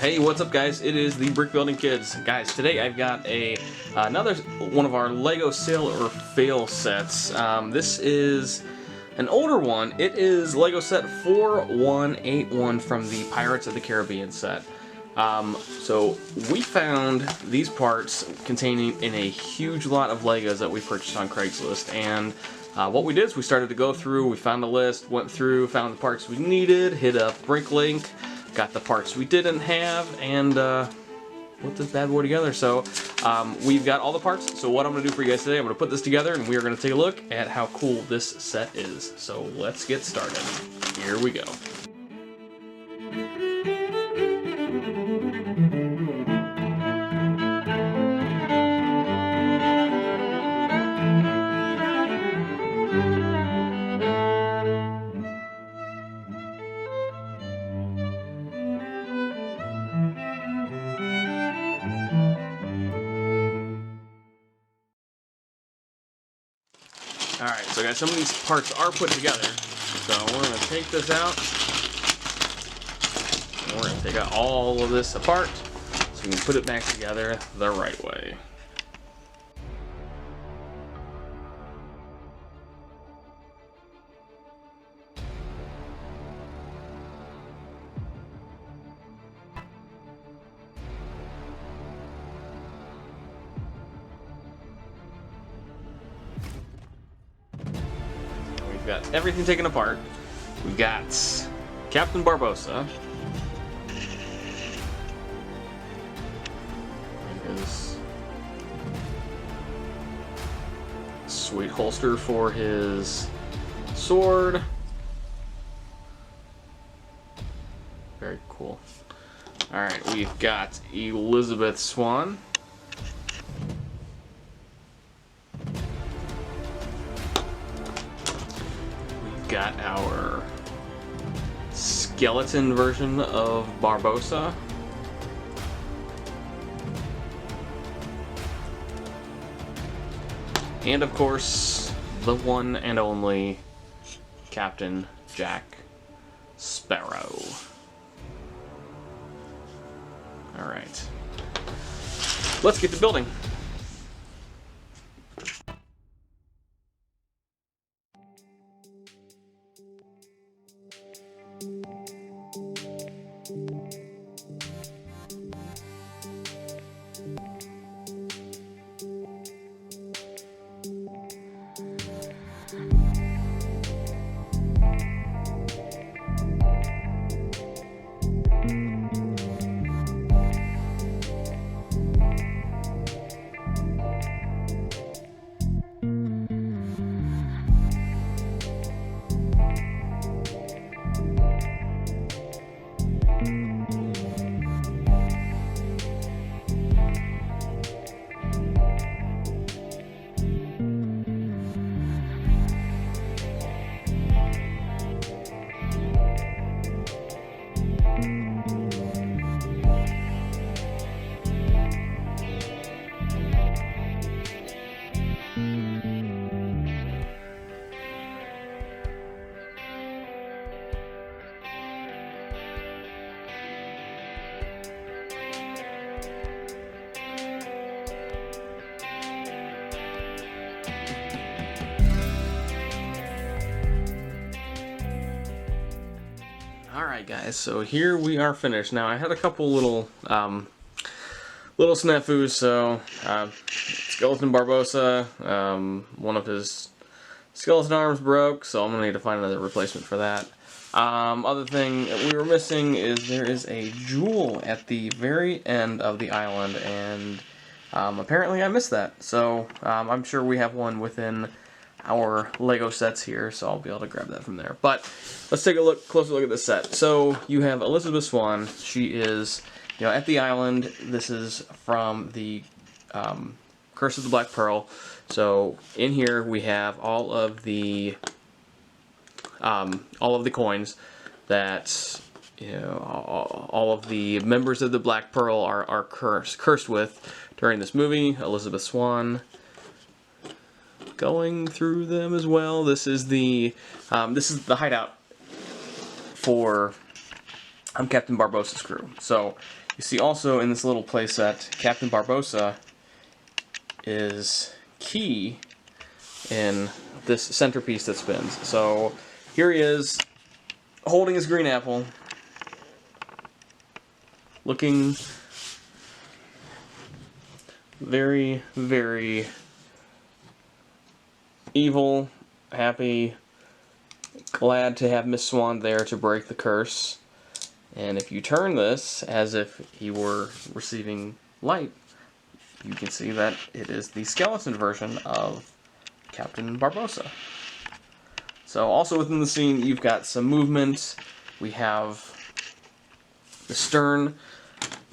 Hey, what's up guys? It is the Brick Building Kids. Guys, today I've got another one of our LEGO Sale or Fail sets. This is an older one. It is LEGO set 4181 from the Pirates of the Caribbean set. So we found these parts containing in a huge lot of LEGOs that we purchased on Craigslist, and what we did is we started to go through, we found a list, went through, found the parts we needed, hit up BrickLink, got the parts we didn't have, and put this bad boy together. So we've got all the parts. So what I'm going to do for you guys today, I'm going to put this together and we are going to take a look at how cool this set is. So let's get started. Here we go. Alright, so guys, some of these parts are put together. So we're going to take this out. And we're going to take out all of this apart so we can put it back together the right way. We've got everything taken apart. We've got Captain Barbossa. And his sweet holster for his sword. Very cool. Alright, we've got Elizabeth Swan. Got our skeleton version of Barbossa. And of course, the one and only Captain Jack Sparrow. Alright. Let's get to building. Alright guys, so here we are finished. Now I had a couple little snafus. So Skeleton Barbossa, one of his skeleton arms broke, so I'm gonna need to find another replacement for that. Other thing that we were missing is there is a jewel at the very end of the island, and apparently I missed that. So I'm sure we have one within our LEGO sets here, so I'll be able to grab that from there. But let's take a closer look at this set. So you have Elizabeth Swan. She is, at the island. This is from the Curse of the Black Pearl. So in here we have all of the coins that all of the members of the Black Pearl are cursed with during this movie. Elizabeth Swan going through them as well. This is the hideout for on Captain Barbossa's crew. So you see also in this little playset, Captain Barbossa is key in this centerpiece that spins. So here he is, holding his green apple, looking very, very evil, happy, glad to have Miss Swan there to break the curse. And if you turn this as if he were receiving light, you can see that it is the skeleton version of Captain Barbossa. So also within the scene, you've got some movement. We have the stern.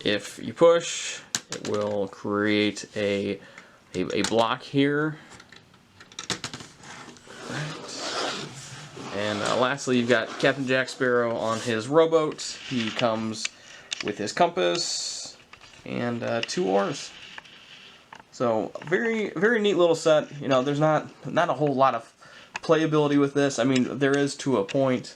If you push, it will create a block here. And lastly, you've got Captain Jack Sparrow on his rowboat. He comes with his compass and 2 oars. So very, very neat little set. You know, there's not a whole lot of playability with this. I mean, there is to a point.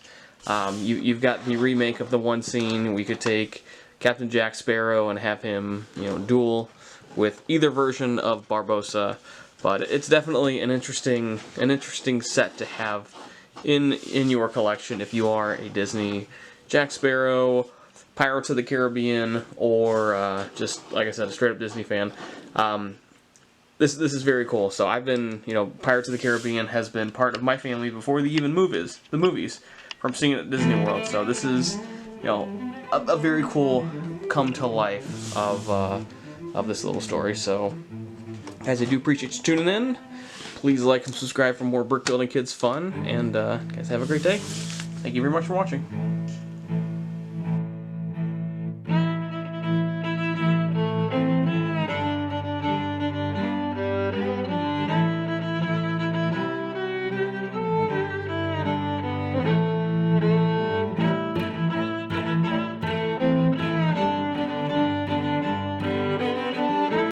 You've got the remake of the one scene. We could take Captain Jack Sparrow and have him, you know, duel with either version of Barbossa. But it's definitely an interesting set to have in your collection if you are a Disney Jack Sparrow, Pirates of the Caribbean, or just, like I said, a straight up Disney fan. This is very cool. So I've been, you know, Pirates of the Caribbean has been part of my family before the movies from seeing it at Disney World. So this is, you know, a very cool come to life of this little story. So guys, I do appreciate you tuning in. Please like and subscribe for more brick building kids fun, and guys, have a great day. Thank you very much for watching.